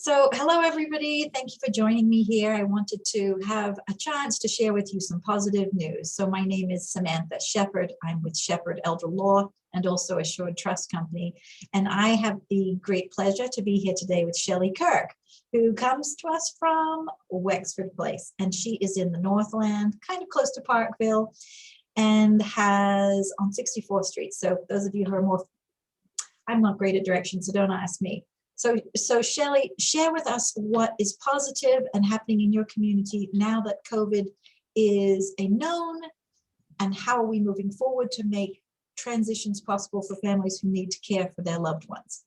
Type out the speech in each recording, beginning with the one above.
So hello, everybody. Thank you for joining me here. I wanted to have a chance to share with you some positive news. So my name is Samantha Shepherd. I'm with Shepherd Elder Law and also Assured Trust Company. And I have the great pleasure to be here today with Shelly Kirk, who comes to us from Wexford Place. And she is in the Northland, kind of close to Parkville, and has on 64th Street. So those of you who are more, I'm not great at directions, so don't ask me. So Shelly, share with us what is positive and happening in your community now that COVID is a known, and how are we moving forward to make transitions possible for families who need to care for their loved ones?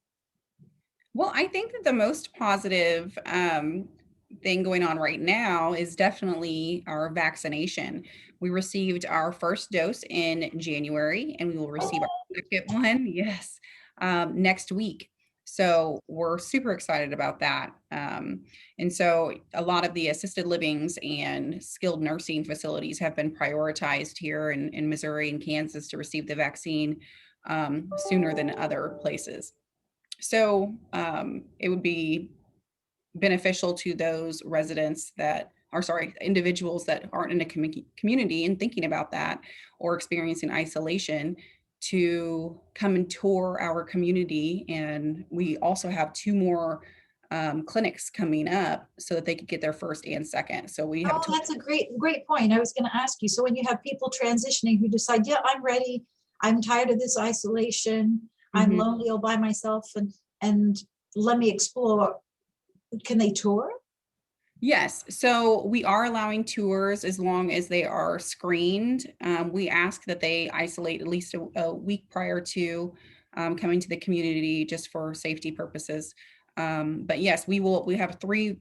Well, I think that the most positive thing going on right now is definitely our vaccination. We received our first dose in January, and we will receive our second one, yes, next week. So we're super excited about that. And so a lot of the assisted livings and skilled nursing facilities have been prioritized here in Missouri and Kansas to receive the vaccine sooner than other places. So it would be beneficial to those residents that are, individuals that aren't in a community and thinking about that or experiencing isolation to come and tour our community. And we also have 2 more clinics coming up so that they could get their first and second. So we have that's a great point. I was going to ask you. So when you have people transitioning who decide, yeah, I'm ready, I'm tired of this isolation, I'm lonely all by myself, and let me explore. Can they tour? Yes, so we are allowing tours as long as they are screened. We ask that they isolate at least a week prior to coming to the community, just for safety purposes. But yes, we have 3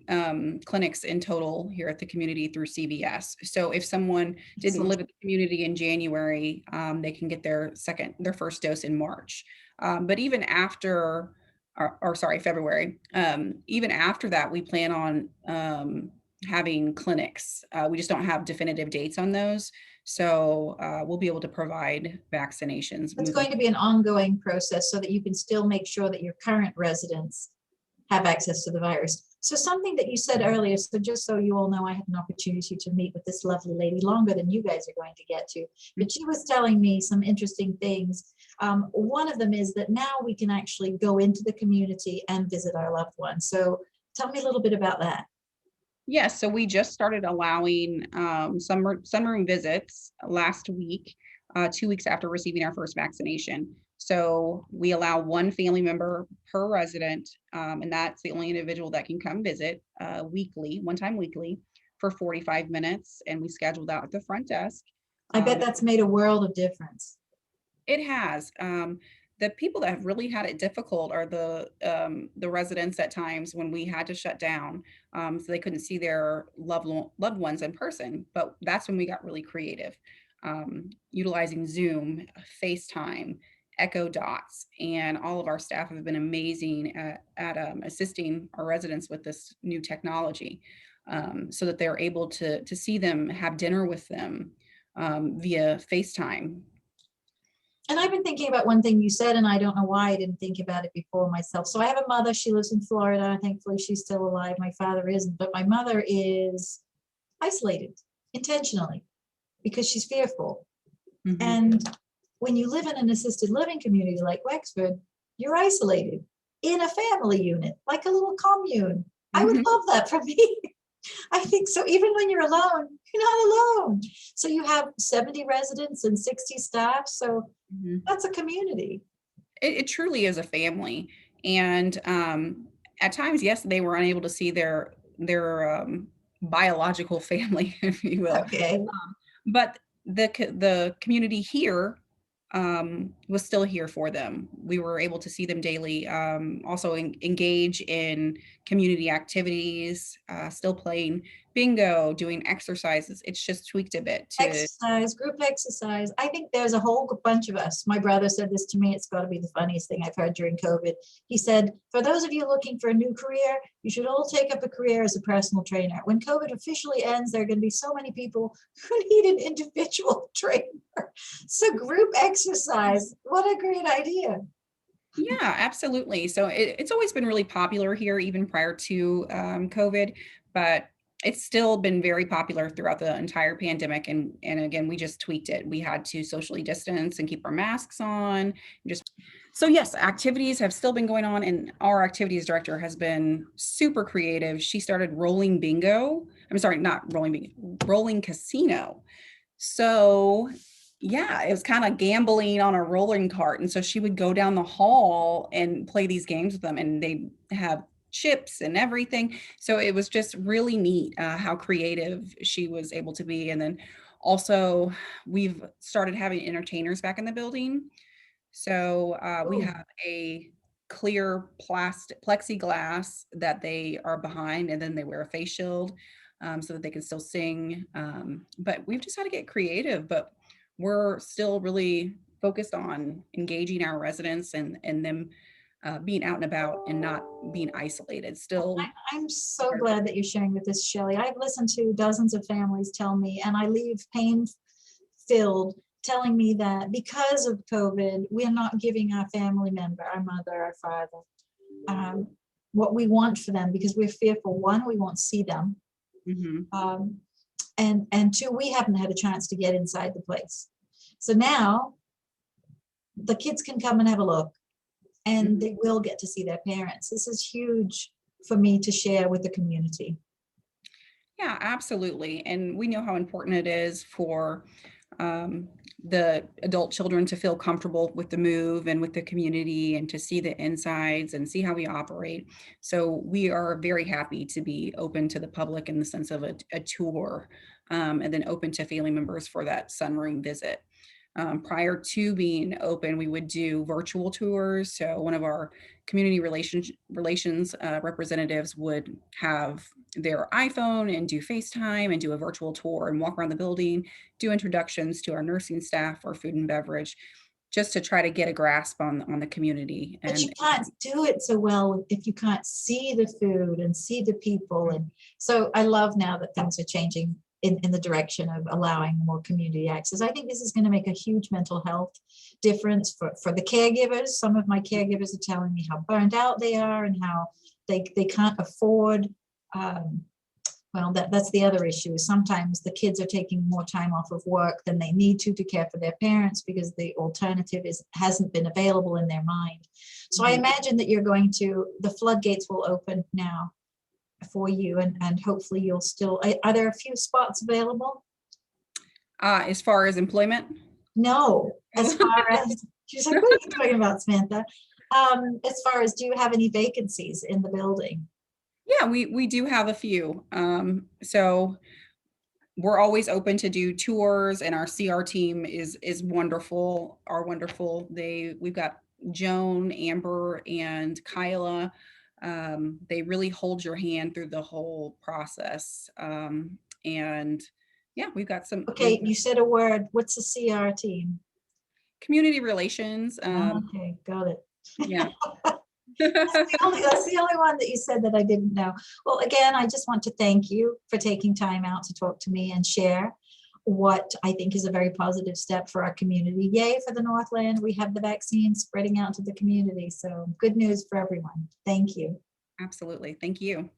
clinics in total here at the community through CVS. So if someone didn't live at the community in January, they can get their first dose in March. But even after, February. Even after that, we plan on having clinics. We just don't have definitive dates on those. So we'll be able to provide vaccinations. It's going to be an ongoing process so that you can still make sure that your current residents have access to the virus. So something that you said earlier, so just so you all know, I had an opportunity to meet with this lovely lady longer than you guys are going to get to, but she was telling me some interesting things. One of them is that now we can actually go into the community and visit our loved ones. So tell me a little bit about that. Yes, so we just started allowing sunroom visits last week, 2 weeks after receiving our first vaccination. So we allow 1 family member per resident, and that's the only individual that can come visit weekly, 1 time weekly, for 45 minutes, and we schedule that at the front desk. I bet that's made a world of difference. It has. The people that have really had it difficult are the residents at times when we had to shut down, so they couldn't see their loved ones in person. But that's when we got really creative, utilizing Zoom, FaceTime, Echo Dots, and all of our staff have been amazing at assisting our residents with this new technology, so that they're able to see them, have dinner with them via FaceTime. And I've been thinking about one thing you said, and I don't know why I didn't think about it before myself. So I have a mother, she lives in Florida. Thankfully, she's still alive. My father isn't, but my mother is isolated intentionally because she's fearful. And when you live in an assisted living community like Wexford, you're isolated in a family unit, like a little commune. I would love that for me. I think so. Even when you're alone, you're not alone. So you have 70 residents and 60 staff. So that's a community. It truly is a family. And at times, yes, they were unable to see their biological family, if you will. Okay. But the community here was still here for them. We were able to see them daily, also engage in community activities, still playing bingo, doing exercises. It's just tweaked a bit to exercise, group exercise. I think there's a whole bunch of us. My brother said this to me. It's got to be the funniest thing I've heard during COVID. He said, for those of you looking for a new career, you should all take up a career as a personal trainer. When COVID officially ends, there are going to be so many people who need an individual trainer. So group exercise, what a great idea. Yeah, absolutely. So it's always been really popular here, even prior to COVID, but it's still been very popular throughout the entire pandemic. And again, we just tweaked it. We had to socially distance and keep our masks on. Just so yes, activities have still been going on, and our activities director has been super creative. She started rolling bingo. I'm sorry, not rolling bingo, rolling casino. So, yeah, it was kind of gambling on a rolling cart. And so she would go down the hall and play these games with them, and they have chips and everything. So it was just really neat how creative she was able to be. And then also, we've started having entertainers back in the building. So we Ooh, have a clear plastic plexiglass that they are behind, and then they wear a face shield so that they can still sing. But we've just had to get creative, but we're still really focused on engaging our residents and them being out and about and not being isolated. Still, I'm so glad that you're sharing with us, Shelley. I've listened to dozens of families tell me, and I leave pain filled, telling me that because of COVID, we're not giving our family member, our mother, our father, um, what we want for them because we're fearful. One, we won't see them. mhm. Um, and two, we haven't had a chance to get inside the place. So now the kids can come and have a look, and Mhm. they will get to see their parents. This is huge for me to share with the community. Yeah, absolutely. And we know how important it is for um, the adult children to feel comfortable with the move and with the community and to see the insides and see how we operate. So we are very happy to be open to the public in the sense of a tour and then open to family members for that sunroom visit. Prior to being open, we would do virtual tours. So one of our community relations representatives would have their iPhone and do FaceTime and do a virtual tour and walk around the building, do introductions to our nursing staff or food and beverage, just to try to get a grasp on the community. But you And can't do it so well if you can't see the food and see the people. And so I love now that things are changing in the direction of allowing more community access. I think this is going to make a huge mental health difference for the caregivers. Some of my caregivers are telling me how burned out they are and how they can't afford well, that's the other issue. Sometimes the kids are taking more time off of work than they need to care for their parents because the alternative hasn't been available in their mind. So I imagine that the floodgates will open now for you, and hopefully you'll still, are there a few spots available? as far as employment, No, as far as, she's like, what are you talking about, Samantha? As far as, do you have any vacancies in the building? yeah, we do have a few. So we're always open to do tours, and our CR team is wonderful, are wonderful. We've got Joan, Amber, and Kyla. They really hold your hand through the whole process. And yeah, we've Okay, you said a word. What's the CR team? community relations. Okay, got it. Yeah. That's the only one that you said that I didn't know. Well, again, I just want to thank you for taking time out to talk to me and share what I think is a very positive step for our community. Yay for the Northland. We have the vaccine spreading out to the community. So good news for everyone. Thank you. Absolutely. Thank you.